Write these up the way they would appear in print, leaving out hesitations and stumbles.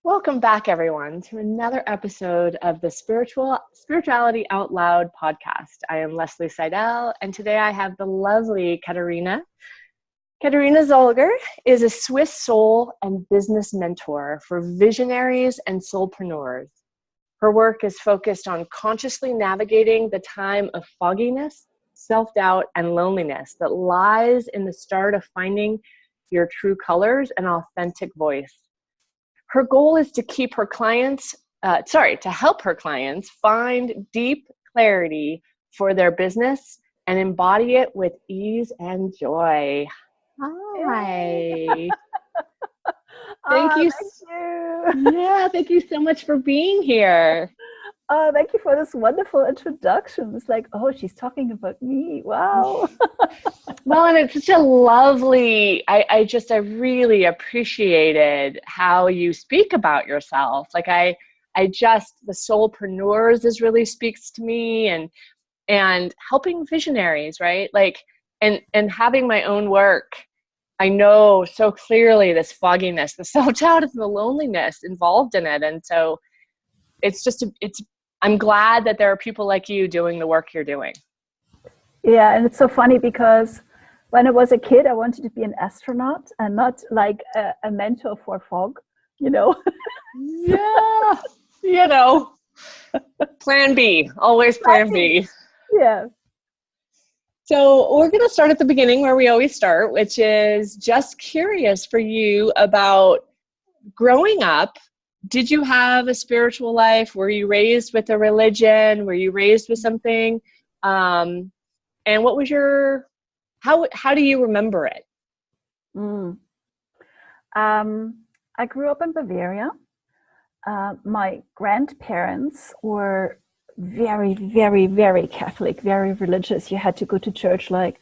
Welcome back, everyone, to another episode of the Spirituality Out Loud podcast. I am Leslie Seidel, and today I have the lovely Katharina. Katharina Zuleger is a Swiss soul and business mentor for visionaries and soulpreneurs. Her work is focused on consciously navigating the time of fogginess, self-doubt, and loneliness that lies in the start of finding your true colors and authentic voice. Her goal is to help her clients find deep clarity for their business and embody it with ease and joy. Hi. Thank you. Thank you. Yeah, thank you so much for being here. Oh, thank you for this wonderful introduction. It's like, oh, she's talking about me. Wow. Well, and it's such a lovely, I really appreciated how you speak about yourself. Like the soulpreneurs is really speaks to me, and helping visionaries, right? Like, and having my own work, I know so clearly this fogginess, the self-doubt, and the loneliness involved in it. And so I'm glad that there are people like you doing the work you're doing. Yeah, and it's so funny because when I was a kid, I wanted to be an astronaut and not like a mentor for fog. Yeah, plan B, always plan B. Yeah. So we're going to start at the beginning where we always start, which is just curious for you about growing up. Did you have a spiritual life? Were you raised with a religion? Were you raised with something? And what was how do you remember it? Mm. I grew up in Bavaria. My grandparents were very, very, very Catholic, very religious. You had to go to church, like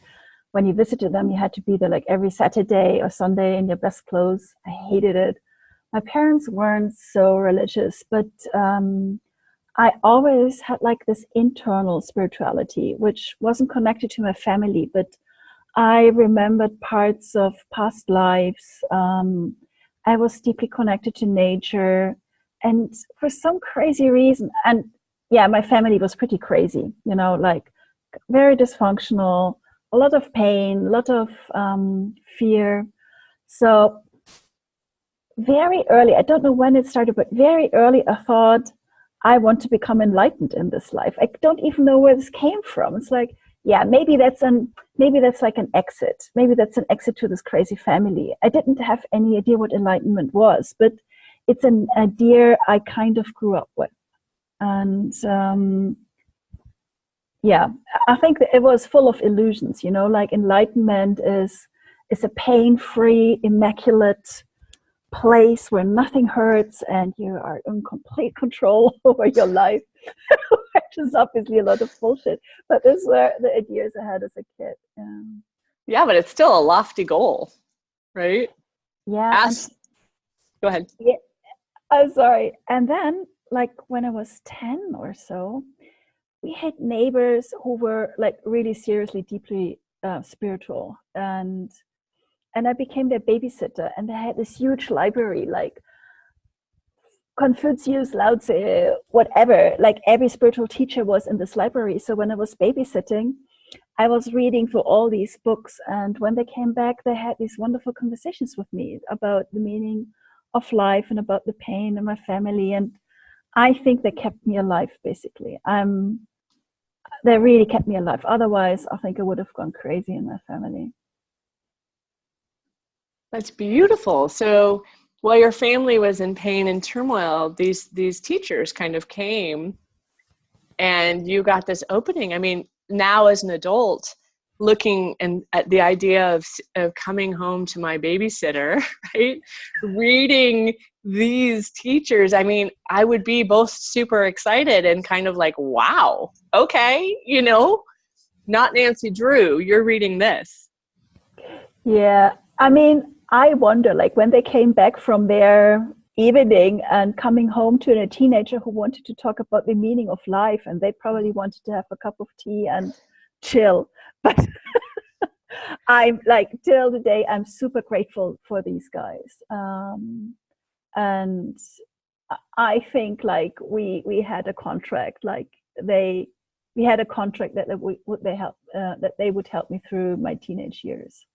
when you visited them, you had to be there like every Saturday or Sunday in your best clothes. I hated it. My parents weren't so religious, but I always had like this internal spirituality, which wasn't connected to my family, but I remembered parts of past lives. I was deeply connected to nature. And for some crazy reason, and yeah, my family was pretty crazy, like very dysfunctional, a lot of pain, a lot of fear. So very early, I don't know when it started, but very early, I thought I want to become enlightened in this life. I don't even know where this came from. It's like, yeah, maybe that's like an exit. Maybe that's an exit to this crazy family. I didn't have any idea what enlightenment was, but it's an idea I kind of grew up with. And yeah, I think that it was full of illusions, like enlightenment is a pain-free, immaculate place where nothing hurts and you are in complete control over your life, which is obviously a lot of bullshit. But these were the ideas I had as a kid. Yeah, but it's still a lofty goal, right? Yeah. Go ahead. Yeah, I'm sorry. And then, like when I was 10 or so, we had neighbors who were like really seriously, deeply spiritual, and I became their babysitter. And they had this huge library, like Confucius, Lao Tzu, whatever. Like every spiritual teacher was in this library. So when I was babysitting, I was reading through all these books, and when they came back, they had these wonderful conversations with me about the meaning of life and about the pain in my family. And I think they kept me alive, basically. They really kept me alive. Otherwise, I think I would have gone crazy in my family. That's beautiful. So while your family was in pain and turmoil, these teachers kind of came and you got this opening. I mean, now as an adult, looking at the idea of coming home to my babysitter, right? Reading these teachers, I mean, I would be both super excited and kind of like, wow, okay, not Nancy Drew, you're reading this. Yeah, I mean, I wonder, like when they came back from their evening and coming home to a teenager who wanted to talk about the meaning of life, and they probably wanted to have a cup of tea and chill. But I'm like, till today, I'm super grateful for these guys. And I think like we had a contract, like we had a contract that they would help me through my teenage years.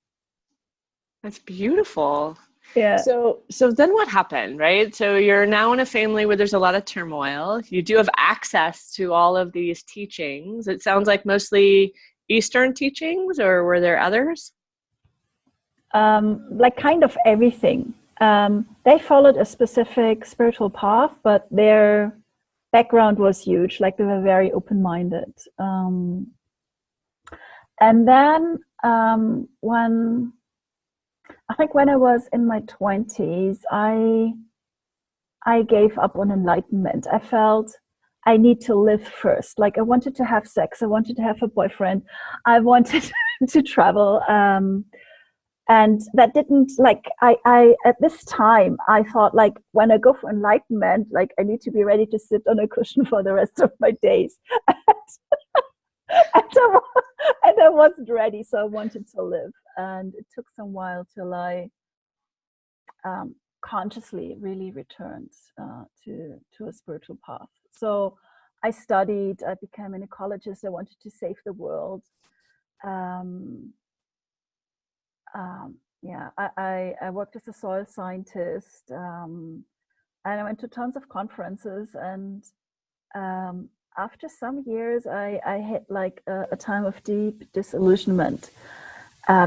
That's beautiful. Yeah. So then what happened, right? So you're now in a family where there's a lot of turmoil. You do have access to all of these teachings. It sounds like mostly Eastern teachings, or were there others? Like kind of everything. They followed a specific spiritual path, but their background was huge. Like they were very open-minded. And then when I was in my 20s, I gave up on enlightenment. I felt I need to live first. Like I wanted to have sex. I wanted to have a boyfriend. I wanted to travel. And that didn't like I at this time I thought like when I go for enlightenment, like I need to be ready to sit on a cushion for the rest of my days. And I wasn't ready, so I wanted to live. And it took some while till I consciously really returned to a spiritual path. So I studied, I became an ecologist. I wanted to save the world. Yeah, I worked as a soil scientist, and I went to tons of conferences. And after some years, I hit like a time of deep disillusionment,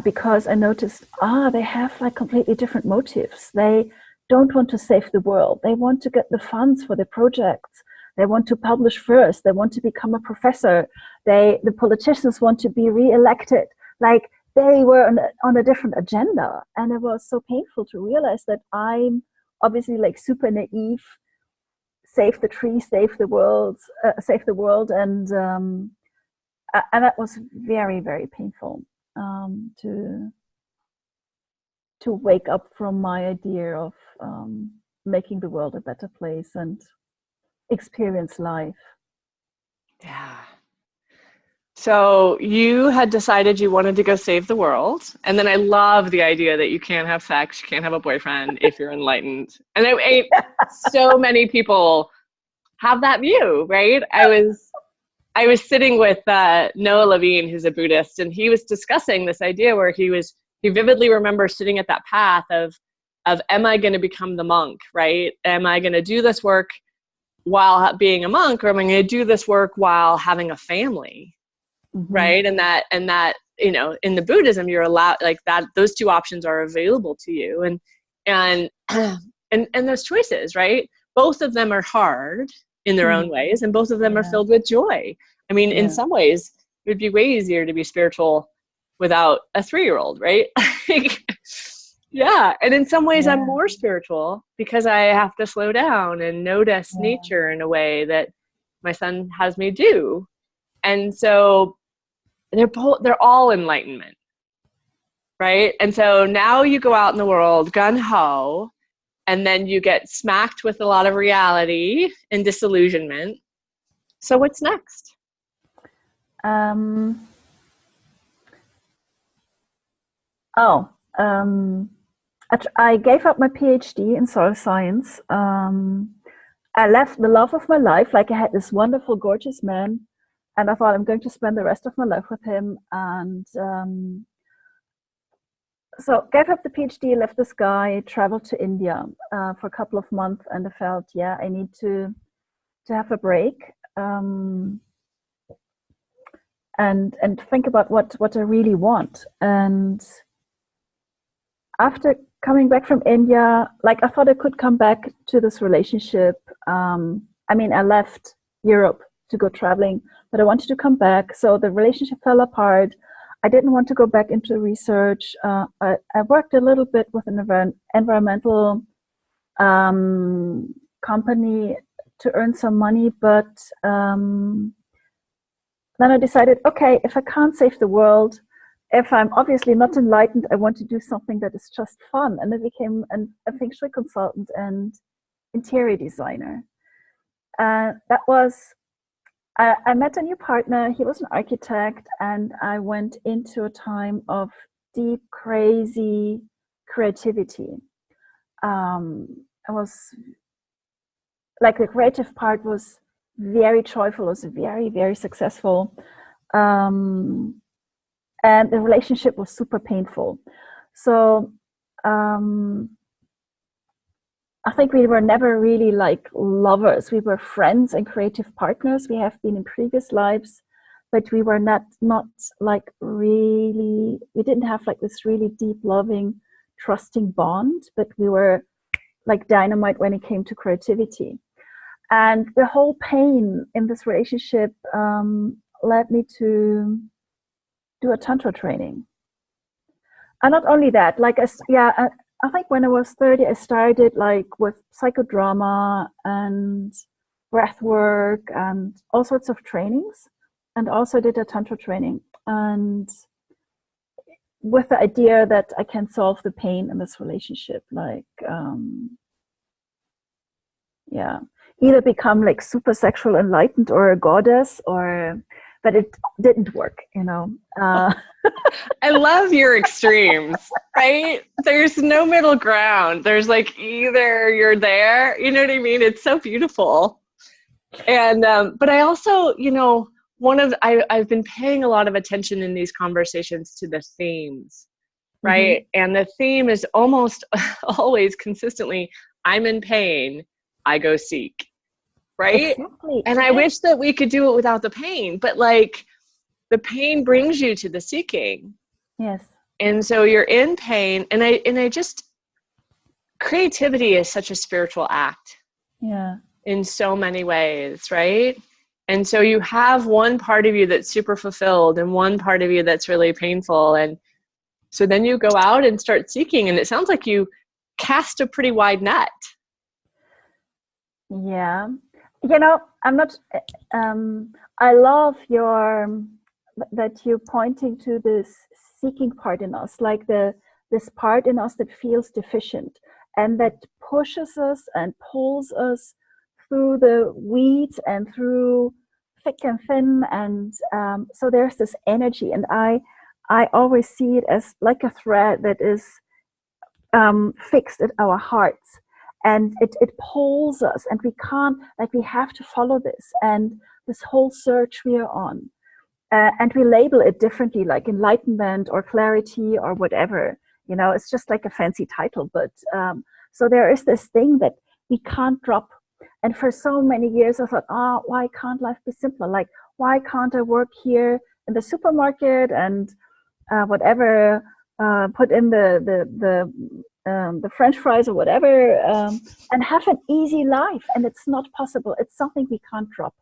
because I noticed, they have like completely different motives. They don't want to save the world. They want to get the funds for their projects. They want to publish first. They want to become a professor. The politicians want to be re-elected. Like they were on a different agenda. And it was so painful to realize that I'm obviously like super naive, save the trees, save the world. And that was very, very painful, to wake up from my idea of making the world a better place and experience life. Yeah. So you had decided you wanted to go save the world. And then I love the idea that you can't have sex, you can't have a boyfriend if you're enlightened. And so many people have that view, right? I was sitting with Noah Levine, who's a Buddhist, and he was discussing this idea where he vividly remembers sitting at that path of am I going to become the monk, right? Am I going to do this work while being a monk, or am I going to do this work while having a family? Mm-hmm. Right. And that, in the Buddhism, you're allowed like that, those two options are available to you. And those choices, right? Both of them are hard in their own ways, and both of them are filled with joy. I mean, in some ways, it would be way easier to be spiritual without a 3-year-old, right? Yeah. And in some ways, I'm more spiritual because I have to slow down and notice nature in a way that my son has me do. And so they're all enlightenment, right? And so now you go out in the world gung-ho, and then you get smacked with a lot of reality and disillusionment. So what's next? I gave up my PhD in soil science. I left the love of my life. Like I had this wonderful, gorgeous man, and I thought I'm going to spend the rest of my life with him. And so gave up the PhD, left this guy, traveled to India for a couple of months, and I felt, I need to have a break, and think about what I really want. And after coming back from India, like I thought I could come back to this relationship. I left Europe to go traveling, but I wanted to come back. So the relationship fell apart. I didn't want to go back into research. I worked a little bit with an environmental company to earn some money, but then I decided, okay, if I can't save the world, if I'm obviously not enlightened, I want to do something that is just fun. And I became a feng shui consultant and interior designer. That was, I met a new partner. He was an architect, and I went into a time of deep, crazy creativity. I was like, the creative part was very joyful, was very, very successful. And the relationship was super painful. So I think we were never really like lovers. We were friends and creative partners. We have been in previous lives, but we were not like really, we didn't have like this really deep, loving, trusting bond, but we were like dynamite when it came to creativity. And the whole pain in this relationship led me to do a tantra training. And not only that, like, I think when I was 30, I started like with psychodrama and breath work and all sorts of trainings, and also did a tantra training, and with the idea that I can solve the pain in this relationship, like either become like super sexual enlightened or a goddess, or, but it didn't work, you know. I love your extremes, right? There's no middle ground. There's like either you're there, you know what I mean? It's so beautiful. And but I also, you know, I've been paying a lot of attention in these conversations to the themes, right? Mm-hmm. And the theme is almost always consistently, I'm in pain, I go seek, right? Exactly. And I wish that we could do it without the pain, but like the pain brings you to the seeking. Yes. And so you're in pain, and I just, creativity is such a spiritual act. Yeah. In so many ways, right? And so you have one part of you that's super fulfilled and one part of you that's really painful. And so then you go out and start seeking, and it sounds like you cast a pretty wide net. Yeah. You know, I'm not, I love that you're pointing to this seeking part in us, like this part in us that feels deficient and that pushes us and pulls us through the weeds and through thick and thin. And so there's this energy, and I always see it as like a thread that is fixed at our hearts, and it pulls us, and we can't, like, we have to follow this, and this whole search we are on. And we label it differently, like enlightenment or clarity or whatever, you know, it's just like a fancy title. But so there is this thing that we can't drop. And for so many years I thought, why can't life be simpler? Like, why can't I work here in the supermarket and whatever, put in the French fries or whatever, and have an easy life? And it's not possible. It's something we can't drop.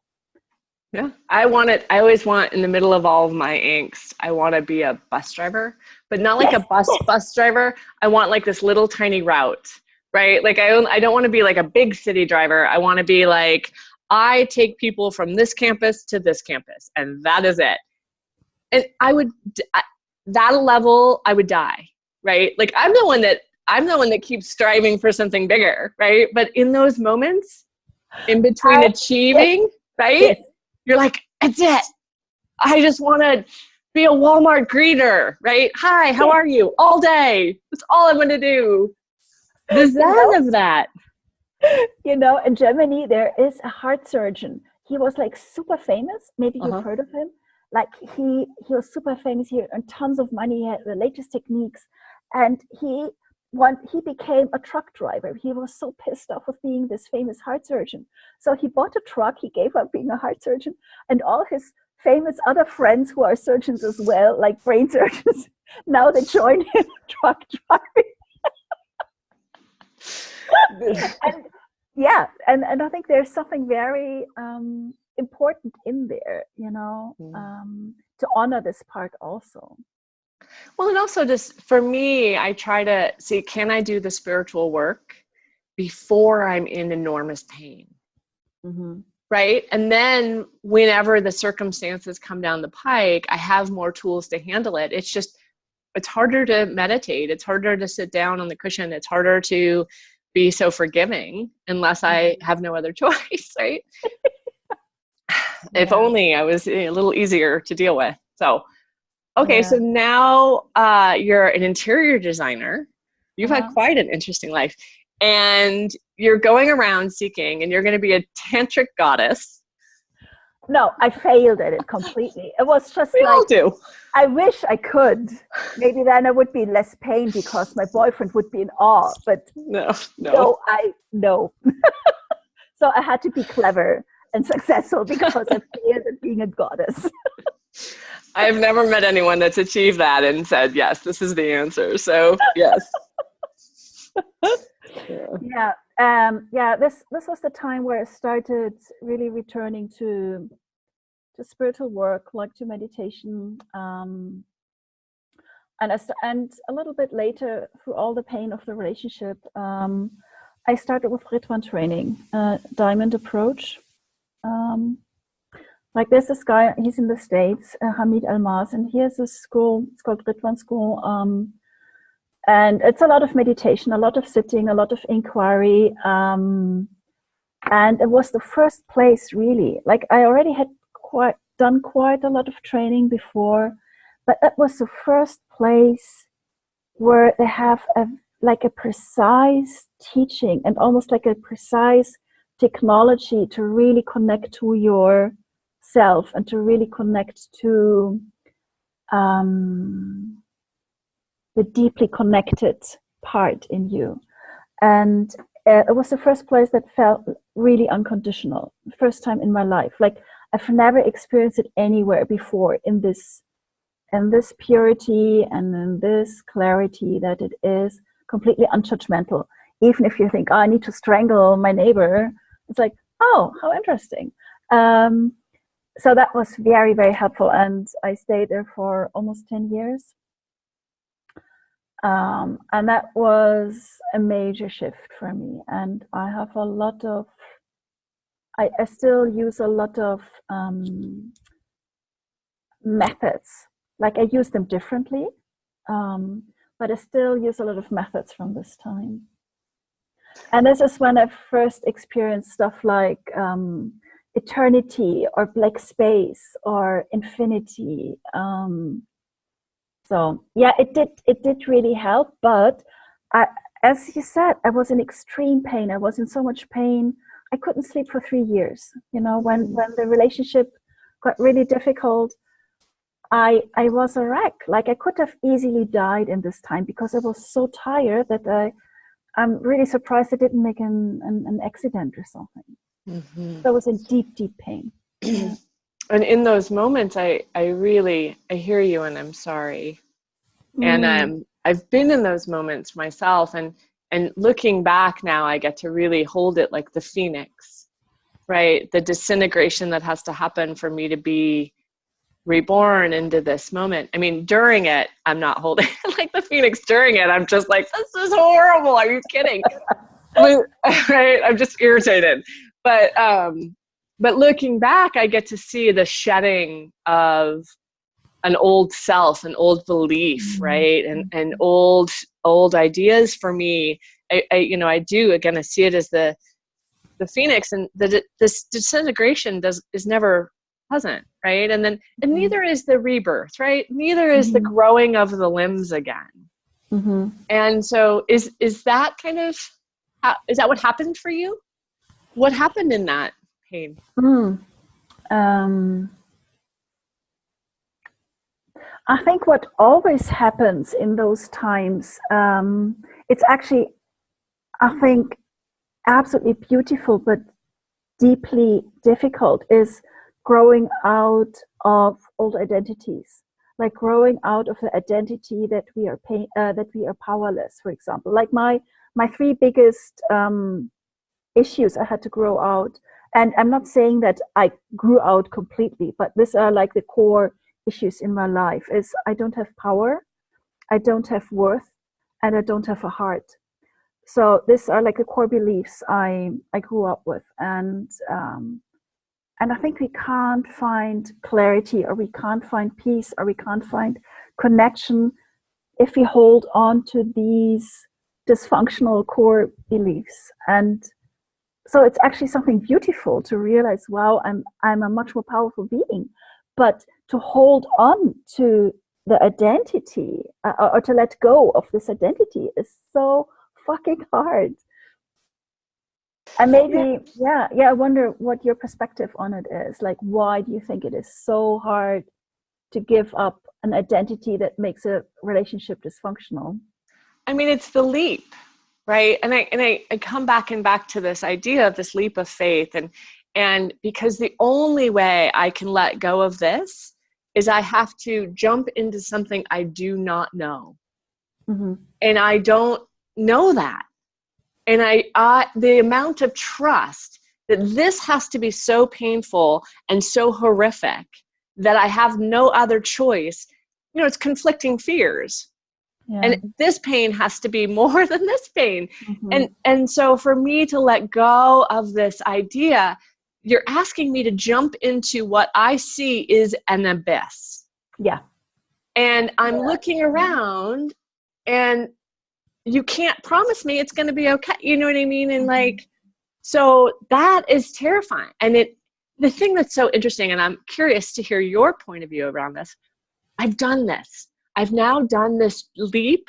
Yeah, I always want, in the middle of all of my angst, I want to be a bus driver, but not like a bus driver. I want like this little tiny route, right? Like I don't want to be like a big city driver. I want to be like, I take people from this campus to this campus, and that is it. And that level, I would die, right? Like I'm the one that keeps striving for something bigger, right? But in those moments, in between achieving, right? Yes. You're like, that's it. I just want to be a Walmart greeter, right? Hi, how are you? All day. That's all I'm going to do. The zen of that. You know, in Germany, there is a heart surgeon. He was like super famous. Maybe you've heard of him. Like he was super famous. He earned tons of money. He had the latest techniques. And he became a truck driver. He was so pissed off with being this famous heart surgeon. So he bought a truck, he gave up being a heart surgeon, and all his famous other friends who are surgeons as well, like brain surgeons, now they join him truck driving. And I think there's something very important in there, you know, to honor this part also. Well, and also just for me, I try to see, can I do the spiritual work before I'm in enormous pain? Mm-hmm. Right? And then whenever the circumstances come down the pike, I have more tools to handle it. It's harder to meditate. It's harder to sit down on the cushion. It's harder to be so forgiving unless I have no other choice, right? If only I was a little easier to deal with. So, okay, so now you're an interior designer. You've had quite an interesting life. and you're going around seeking, and you're going to be a tantric goddess. No, I failed at it completely. It was just We all do. I wish I could. Maybe then I would be less pain because my boyfriend would be in awe. But No. no. So I had to be clever and successful because I failed at being a goddess. I've never met anyone that's achieved that and said, yes, this is the answer. So yes. This was the time where I started really returning to spiritual work, like to meditation, and a little bit later, through all the pain of the relationship, I started with Ritwan training, diamond approach. Like there's this guy, he's in the States, Hamid Almaz, and he has this school, it's called Ritwan School. And it's a lot of meditation, a lot of sitting, a lot of inquiry. And it was the first place really, like I already had done quite a lot of training before, but that was the first place where they have a precise teaching and almost like a precise technology to really connect to yourself and to really connect to the deeply connected part in you. And it was the first place that felt really unconditional, first time in my life. Like I've never experienced it anywhere before in this purity and in this clarity that it is completely unjudgmental. Even if you think, oh, I need to strangle my neighbor, it's like, oh, how interesting. So that was very, very helpful. And I stayed there for almost 10 years. And that was a major shift for me. And I have I still use a lot of methods. Like I use them differently, but I still use a lot of methods from this time. And this is when I first experienced stuff like eternity or black space or infinity. So yeah, it did really help. But as you said, I was in extreme pain. I was in so much pain. I couldn't sleep for 3 years. You know, when the relationship got really difficult, I was a wreck. Like I could have easily died in this time because I was so tired that I'm really surprised I didn't make an accident or something. Mm-hmm. So I was in deep, deep pain. And in those moments, I hear you, and I'm sorry. And I've been in those moments myself, and looking back now, I get to really hold it like the phoenix, right? The disintegration that has to happen for me to be reborn into this moment. I mean, during it, I'm not holding like the phoenix. During it, I'm just like, this is horrible. Are you kidding? Right? I'm just irritated. But looking back, I get to see the shedding of an old self, an old belief, right? And old ideas for me. I do, again, I see it as the phoenix, and this disintegration is never pleasant, right? And neither is the rebirth, right? Neither is the growing of the limbs again. And so is that kind of, is that what happened for you? What happened in that pain? I think what always happens in those times, it's actually, I think, absolutely beautiful, but deeply difficult, is growing out of old identities, like growing out of the identity that we are powerless, for example. Like my 3 biggest issues I had to grow out, and I'm not saying that I grew out completely, but these are like the core issues in my life. Is I don't have power, I don't have worth, and I don't have a heart. So these are like the core beliefs I grew up with, and I think we can't find clarity, or we can't find peace, or we can't find connection if we hold on to these dysfunctional core beliefs. And so it's actually something beautiful to realize, wow, I'm a much more powerful being. But to hold on to the identity or to let go of this identity is so fucking hard. And maybe, I wonder what your perspective on it is. Like, why do you think it is so hard to give up an identity that makes a relationship dysfunctional? I mean, it's the leap, right? And I come back to this idea of this leap of faith, and because the only way I can let go of this is I have to jump into something I do not know. Mm-hmm. And I don't know that. And the amount of trust that this has to be so painful and so horrific that I have no other choice, it's conflicting fears. Yeah. And this pain has to be more than this pain. Mm-hmm. And so for me to let go of this idea, you're asking me to jump into what I see is an abyss. Yeah. And I'm looking around, and you can't promise me it's going to be okay. You know what I mean? And like, so that is terrifying. And the thing that's so interesting, and I'm curious to hear your point of view around this. I've done this. I've now done this leap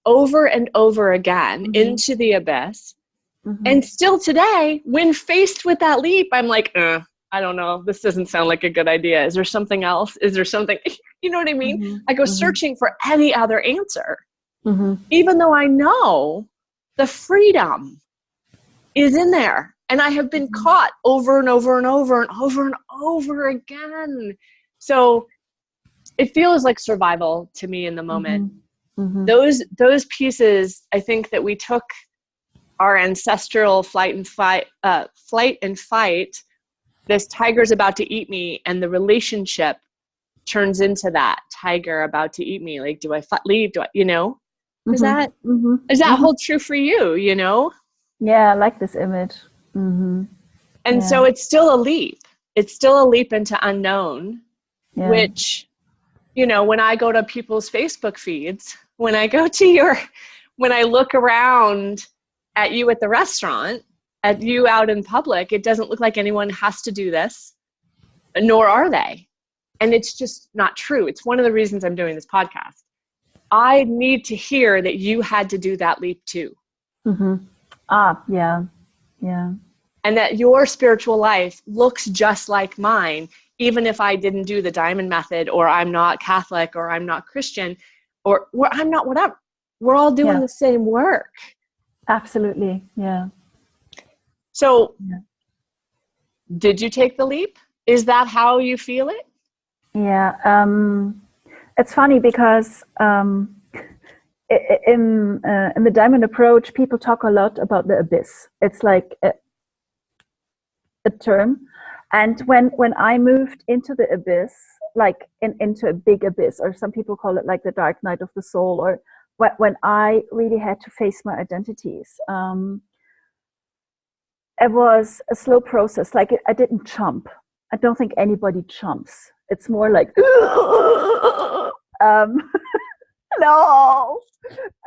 over and over again into the abyss. And still today, when faced with that leap, I'm like, I don't know. This doesn't sound like a good idea. Is there something else? Is there something, you know what I mean? I go searching for any other answer. Even though I know the freedom is in there. And I have been caught over and over and over and over and over again. So it feels like survival to me in the moment. Those pieces, I think that we took our ancestral flight and fight, this tiger's about to eat me, and the relationship turns into that tiger about to eat me. Like, do I leave? Do I, Is that hold true for you, Yeah, I like this image. And so it's still a leap. It's still a leap into unknown, which, when I go to people's Facebook feeds, when I look around at you at the restaurant, at you out in public, it doesn't look like anyone has to do this, nor are they. And it's just not true. It's one of the reasons I'm doing this podcast. I need to hear that you had to do that leap too. Yeah. And that your spiritual life looks just like mine, even if I didn't do the diamond method, or I'm not Catholic, or I'm not Christian, or I'm not whatever. We're all doing the same work. Absolutely. Yeah. So did you take the leap? Is that how you feel it? Yeah. It's funny because in the diamond approach, people talk a lot about the abyss. It's like a term. And when I moved into the abyss, like into a big abyss, or some people call it like the dark night of the soul, or when I really had to face my identities, it was a slow process. Like I didn't jump. I don't think anybody jumps. It's more like, no,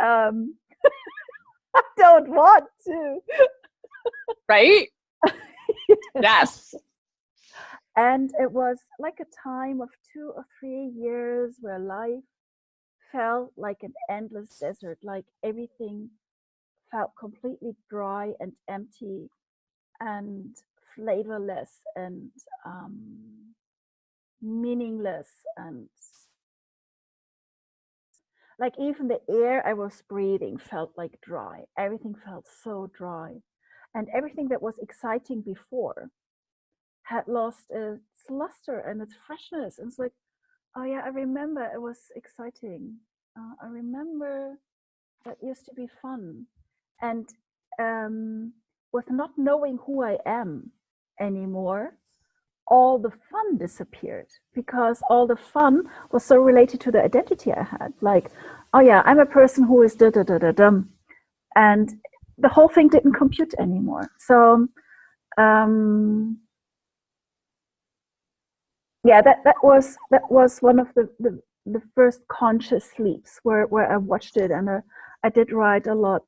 I don't want to. Right? Yes. And it was like a time of 2 or 3 years where life felt like an endless desert, like everything felt completely dry and empty and flavorless and meaningless, and like even the air I was breathing felt like dry. Everything felt so dry, and everything that was exciting before had lost its luster and its freshness. And it's like, oh yeah, I remember it was exciting. I remember that used to be fun. And with not knowing who I am anymore, all the fun disappeared, because all the fun was so related to the identity I had. Like, oh yeah, I'm a person who is da da da da dum, and the whole thing didn't compute anymore. So yeah, that was one of the first conscious sleeps where I watched it, and I did write a lot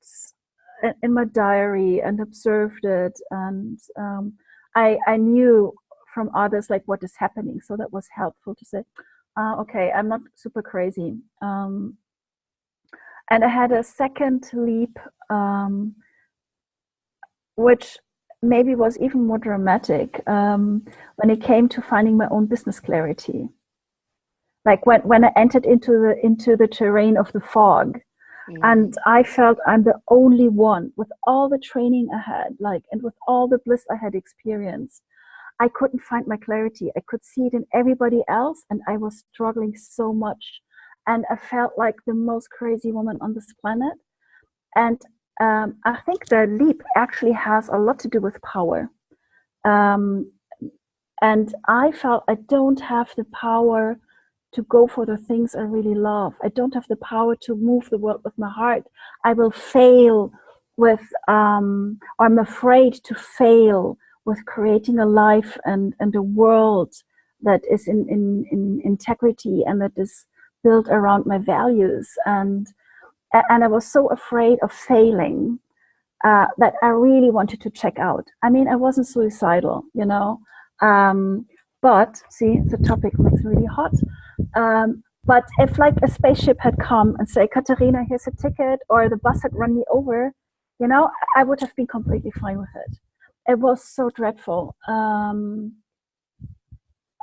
in my diary and observed it, and I knew from others like what is happening, so that was helpful to say, okay, I'm not super crazy. And I had a second leap, which maybe was even more dramatic when it came to finding my own business clarity. Like when I entered into the terrain of the fog, and I felt I'm the only one with all the training I had, like, and with all the bliss I had experienced. I couldn't find my clarity. I could see it in everybody else, and I was struggling so much. And I felt like the most crazy woman on this planet. And I think the leap actually has a lot to do with power. And I felt I don't have the power to go for the things I really love. I don't have the power to move the world with my heart. I will fail with, or I'm afraid to fail with creating a life and a world that is in integrity and that is built around my values. And I was so afraid of failing that I really wanted to check out. I mean, I wasn't suicidal, you know, but see, the topic makes me really hot. But if like a spaceship had come and say, Katharina, here's a ticket, or the bus had run me over, you know, I would have been completely fine with it. It was so dreadful. And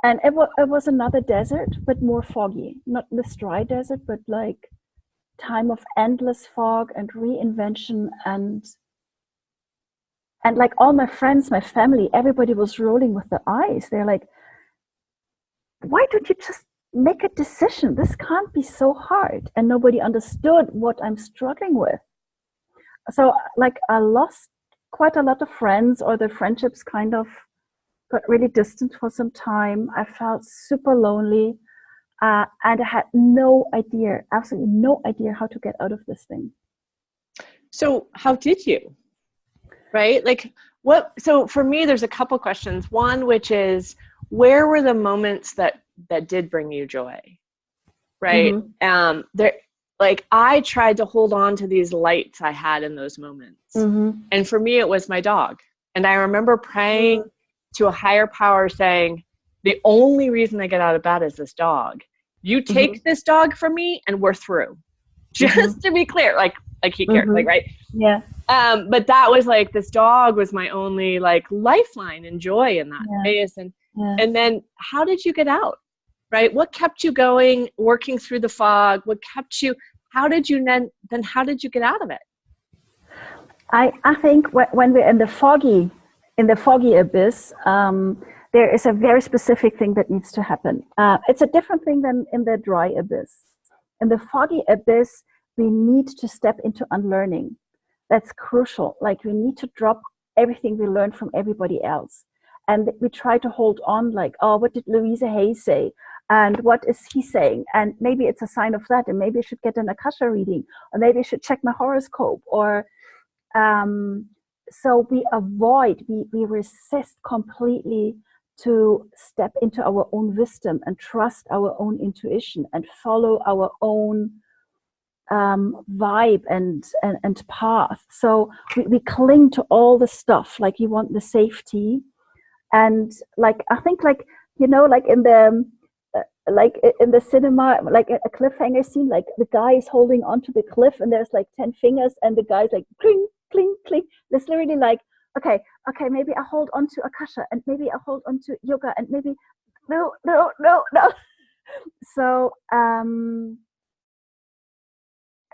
it was another desert, but more foggy, not this dry desert, but like time of endless fog and reinvention, and like all my friends, my family, everybody was rolling with their eyes. They're like, why don't you just make a decision? This can't be so hard. And nobody understood what I'm struggling with. So like I lost quite a lot of friends, or the friendships kind of got really distant for some time. I felt super lonely, and I had no idea, absolutely no idea how to get out of this thing. So how did you? Right? Like what, so for me, there's a couple questions. One, which is, where were the moments that did bring you joy? Right? Mm-hmm. There, like I tried to hold on to these lights I had in those moments. Mm-hmm. And for me, it was my dog. And I remember praying to a higher power saying, the only reason I get out of bed is this dog. You take this dog from me and we're through. Just to be clear, like he cared, like, right? Yeah. But that was like, this dog was my only like lifeline and joy in that space. And then how did you get out? Right? What kept you going, working through the fog? What kept you, how did you then how did you get out of it? I think when we're in the foggy abyss, there is a very specific thing that needs to happen. It's a different thing than in the dry abyss. In the foggy abyss, we need to step into unlearning. That's crucial. Like we need to drop everything we learned from everybody else. And we try to hold on like, oh, what did Louisa Hay say? And what is he saying? And maybe it's a sign of that. And maybe I should get an Akasha reading, or maybe I should check my horoscope, or so we avoid, we resist completely to step into our own wisdom and trust our own intuition and follow our own vibe and path. So we cling to all the stuff, like you want the safety. And like, I think like, you know, like in the cinema, like a cliffhanger scene, like the guy is holding onto the cliff and there's like 10 fingers and the guy's like, cling, cling, cling. It's literally like, okay, maybe I hold on to Akasha, and maybe I hold on to yoga, and maybe, no. So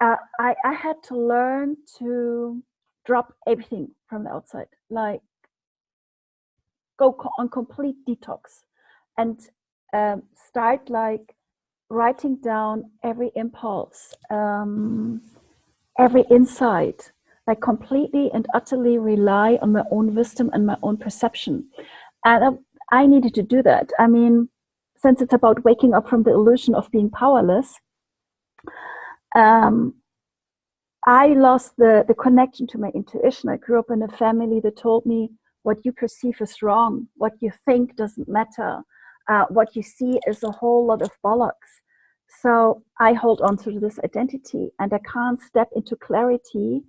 I had to learn to drop everything from the outside, like go on complete detox, and start like writing down every impulse, every insight, like completely and utterly rely on my own wisdom and my own perception. And I needed to do that. I mean, since it's about waking up from the illusion of being powerless, I lost the connection to my intuition. I grew up in a family that told me what you perceive is wrong, what you think doesn't matter, what you see is a whole lot of bollocks. So I hold on to this identity, and I can't step into clarity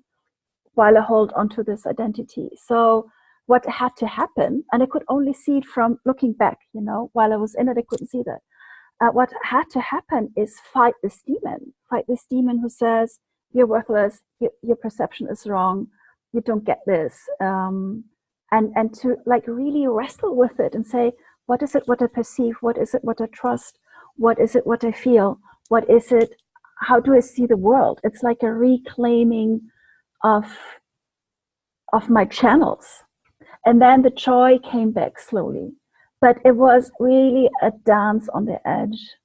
while I hold on to this identity. So what had to happen, and I could only see it from looking back, you know, while I was in it, I couldn't see that. What had to happen is fight this demon who says, you're worthless, your perception is wrong, you don't get this. and to like really wrestle with it and say, what is it what I perceive, what is it what I trust, what is it what I feel, what is it, how do I see the world? It's like a reclaiming of my channels. And then the joy came back slowly, but it was really a dance on the edge.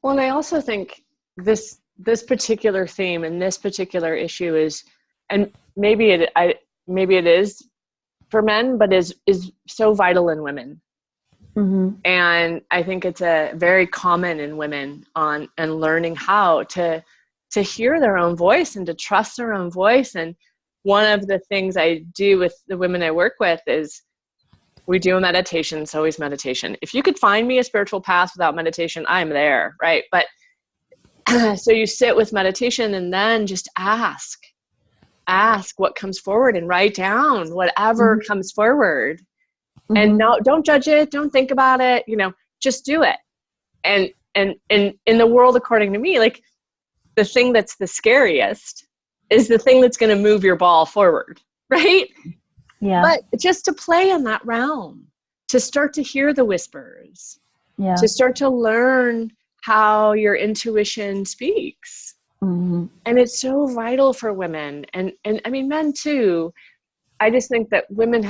Well, and I also think this particular theme and this particular issue is, and maybe it is for men, but is so vital in women. Mm-hmm. And I think it's a very common in women and learning how to hear their own voice and to trust their own voice. And one of the things I do with the women I work with is we do a meditation. It's always meditation. If you could find me a spiritual path without meditation, I'm there, right? But so you sit with meditation and then just ask what comes forward and write down whatever mm-hmm. comes forward. Mm-hmm. And no, don't judge it. Don't think about it. Just do it. And in the world, according to me, like the thing that's the scariest is the thing that's going to move your ball forward, right? Yeah. But just to play in that realm, to start to hear the whispers, to start to learn how your intuition speaks. Mm-hmm. And it's so vital for women and I mean, men too. I just think that women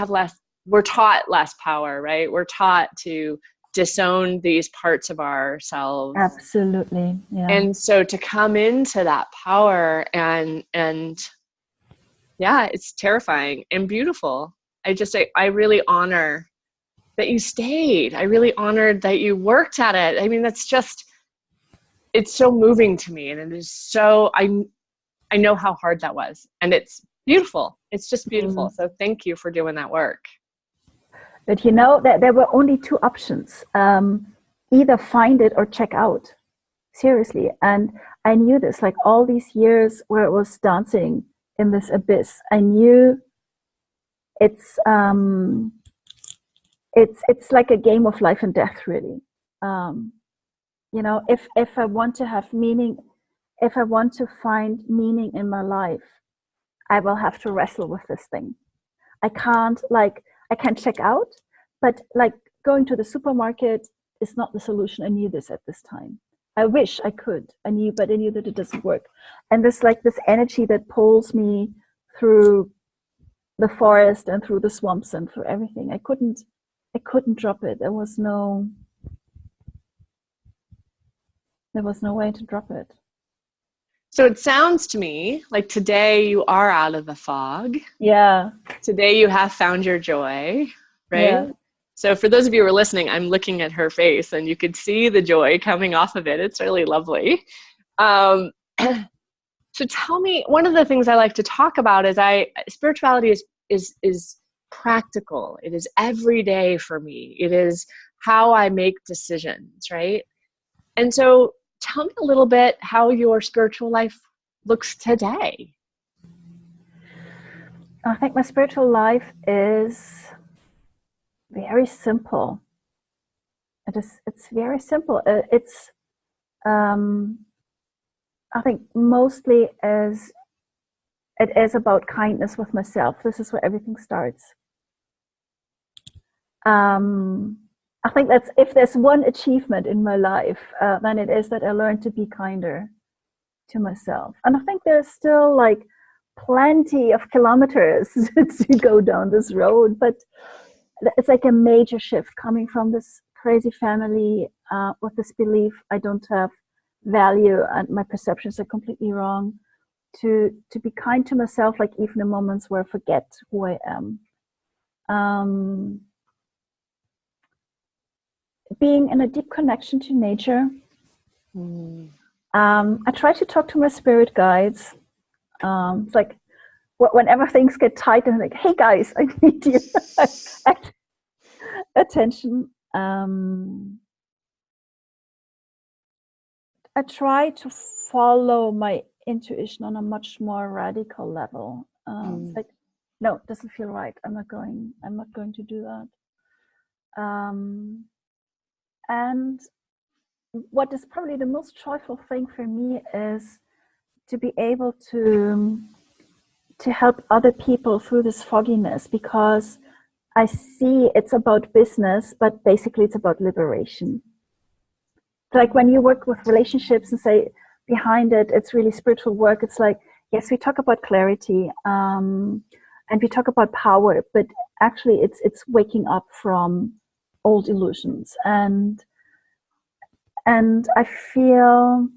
we're taught less power, right? We're taught to disown these parts of ourselves. Absolutely. Yeah. And so to come into that power and yeah, it's terrifying and beautiful. I really honor that you stayed. I really honored that you worked at it. I mean, it's so moving to me. And it is so, I know how hard that was. And it's beautiful. It's just beautiful. Mm-hmm. So thank you for doing that work. But there were only two options. Either find it or check out. Seriously. And I knew this, like all these years where I was dancing in this abyss, I knew it's like a game of life and death, really. If I want to have meaning, if I want to find meaning in my life, I will have to wrestle with this thing. I can check out, but like going to the supermarket is not the solution. I knew this at this time. I wish I could. I knew that it doesn't work. And this energy that pulls me through the forest and through the swamps and through everything. I couldn't drop it. There was no way to drop it. So it sounds to me like today you are out of the fog. Yeah. Today you have found your joy, right? Yeah. So for those of you who are listening, I'm looking at her face and you could see the joy coming off of it. It's really lovely. So tell me, one of the things I like to talk about is spirituality is practical. It is every day for me. It is how I make decisions, right? And so tell me a little bit how your spiritual life looks today. I think my spiritual life is very simple. It's very simple. I think mostly it is about kindness with myself. This is where everything starts. I think that's, if there's one achievement in my life, then it is that I learned to be kinder to myself. And I think there's still like plenty of kilometers to go down this road, but it's like a major shift coming from this crazy family with this belief I don't have value and my perceptions are completely wrong, to be kind to myself, like even in moments where I forget who I am. Being in a deep connection to nature. I try to talk to my spirit guides. It's like whenever things get tight, I'm like, hey guys, I need your attention. I try to follow my intuition on a much more radical level. It's like, no, it doesn't feel right. I'm not going to do that. And what is probably the most joyful thing for me is to be able to to help other people through this fogginess, because I see it's about business, but basically it's about liberation. Like when you work with relationships and say behind it, it's really spiritual work. It's like, yes, we talk about clarity, and we talk about power, but actually it's waking up from old illusions. And I feel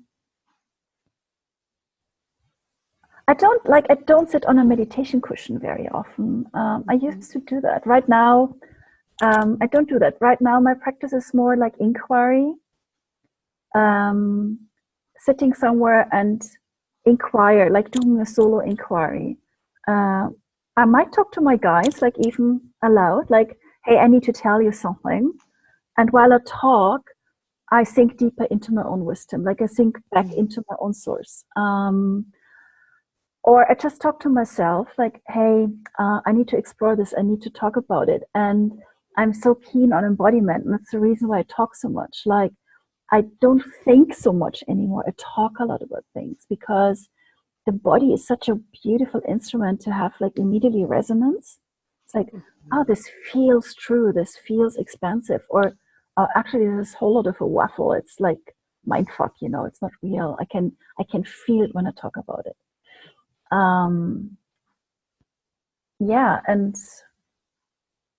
I don't sit on a meditation cushion very often. I used to do that. Right now, I don't do that. Right now, my practice is more like inquiry. Sitting somewhere and inquire, like doing a solo inquiry. I might talk to my guides, like even aloud, like, hey, I need to tell you something. And while I talk, I sink deeper into my own wisdom, like I sink back into my own source. Or I just talk to myself, like, hey, I need to explore this, I need to talk about it. And I'm so keen on embodiment, and that's the reason why I talk so much. Like, I don't think so much anymore. I talk a lot about things, because the body is such a beautiful instrument to have like immediately resonance. It's like, oh, this feels true, this feels expansive, or actually there's this whole lot of a waffle. It's like mind fuck, it's not real. I can feel it when I talk about it. Yeah, and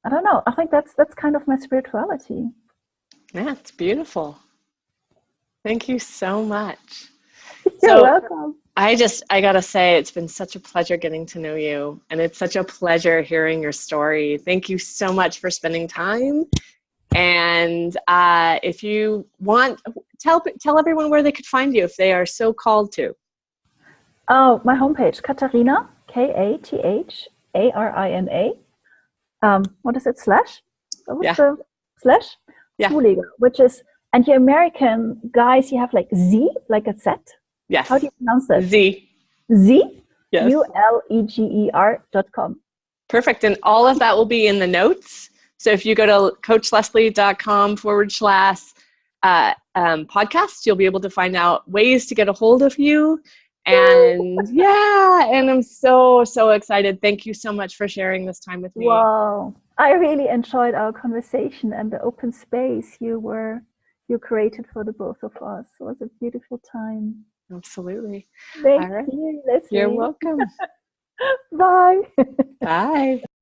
I don't know. I think that's kind of my spirituality. Yeah, it's beautiful. Thank you so much. You're welcome. I gotta say, it's been such a pleasure getting to know you, and it's such a pleasure hearing your story. Thank you so much for spending time. And if you want, tell everyone where they could find you if they are so called to. Oh, my homepage, Katharina, Katharina. What is it? Slash? What was the slash? Yeah. Zuleger, which is, and you American guys, you have like Z, like a Z. Yes. How do you pronounce that? Z. Z? Yes. ULEGER.com. Perfect. And all of that will be in the notes. So if you go to coachleslie.com/podcast, you'll be able to find out ways to get a hold of you. And and I'm so excited. Thank you so much for sharing this time with me. Wow. I really enjoyed our conversation and the open space you created for the both of us. It was a beautiful time. Absolutely. Thank you, Leslie. You're welcome. Bye. Bye.